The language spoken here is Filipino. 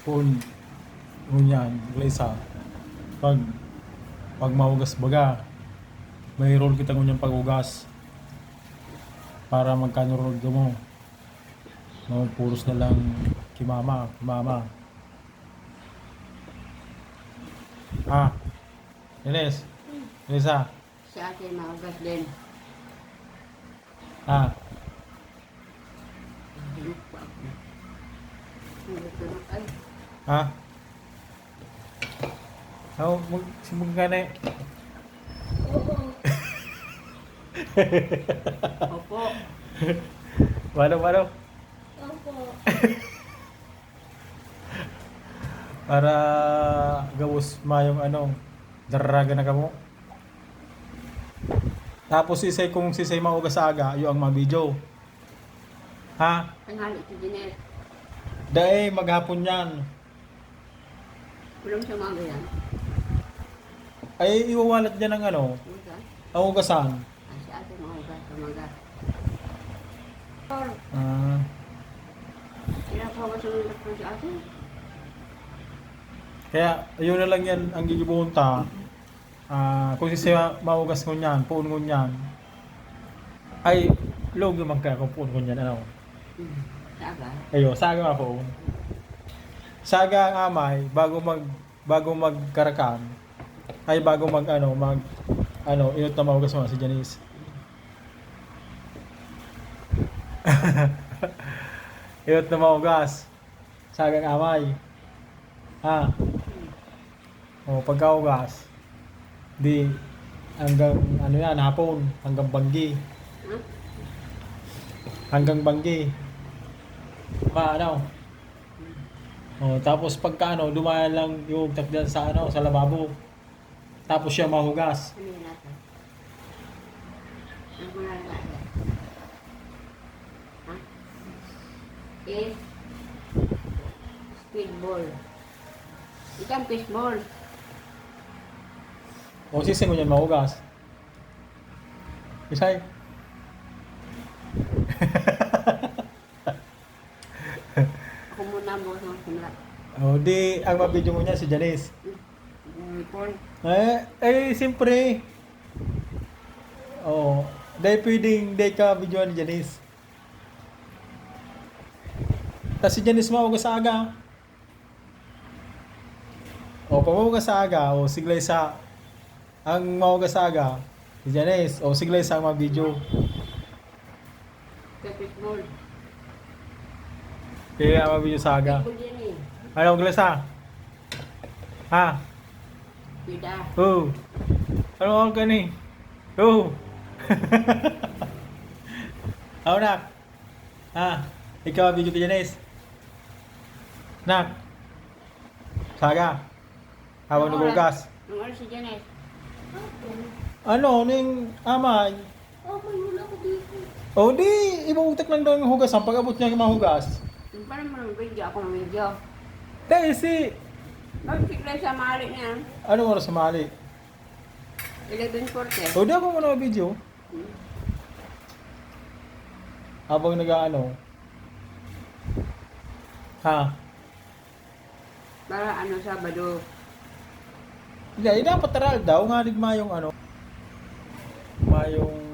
Kung ngunyan, isa. Pag mahugas baga, may roll kita ngunyan paghugas. Para magkanurod ka mo. Puros na lang kimama. Ah, Ines. Elisa. Si ate maugas din. Ah, Ay, ha? Simbong ka na eh. opo. Walo. Opo. Para gawos mayong daraga na kamo. Tapos kung sisay mauga sa aga, yung ang mga video. Ha? Tanghali si Jeanette. Dahil maghapon yan. Walang siya mga yan. Ay iwawalat dyan ng Ugas. ang ugasan. Si ate maugas. Tumagas. Ah, Pinapawas ng doktor si ate. kaya yun na lang yan ang gigibunta. Kung sisay maugas ngunyan, puun ngunyan. Ay, logo man kaya kung puun ngunyan, Saga. Ayo, saga nga po. Saga ang amay bago magkarakan. Ay bago inot na mahugas mo si Janice. Inot na mahugas. Saga ang amay. Ha? O pagkahugas. Di hanggang yan hapon, hanggang banggi. Huh? Hanggang banggi. Tapos pagka dumaan lang yung takdan sa sa lababo. Tapos siya mahugas. Ano yun natin? Ano ko nalala? Ha? Eh? Speedball. Ikang fishball. O sising mo yan mahugas. Isay. Ako muna mo sa simula. O di ang mabidyo mo niya si Janice. Paul. Siyempre. Dahil pwedeng ka videoan ni Janice. Tapos si Janice mahugas sa aga. Pamahugas sa aga, siglay sa ang mahugas sa aga, si Janice, siglay sa mga video. Fishball. Kaya ang mga video sa aga. Fishball yan eh. Ano, Glesa? Ha? Pida. Ano ang gani? Nak? Ha? Ikaw ang video kay Janice? Nak? Saga? Habang nagugas? Nung oras si Janet. Ning amay? May wala ko dito. Di, ibuutak lang daw yung hugasan pag abot niya yung mahugas. Paano mo ng video? Ako ng video. Dahil si, Magsiklay sa mali niya. ano oras sa mali? 11:40. Di ako muna video. Habang ha? Para Sabado. Hindi, dapat taral daw nga mayong mayong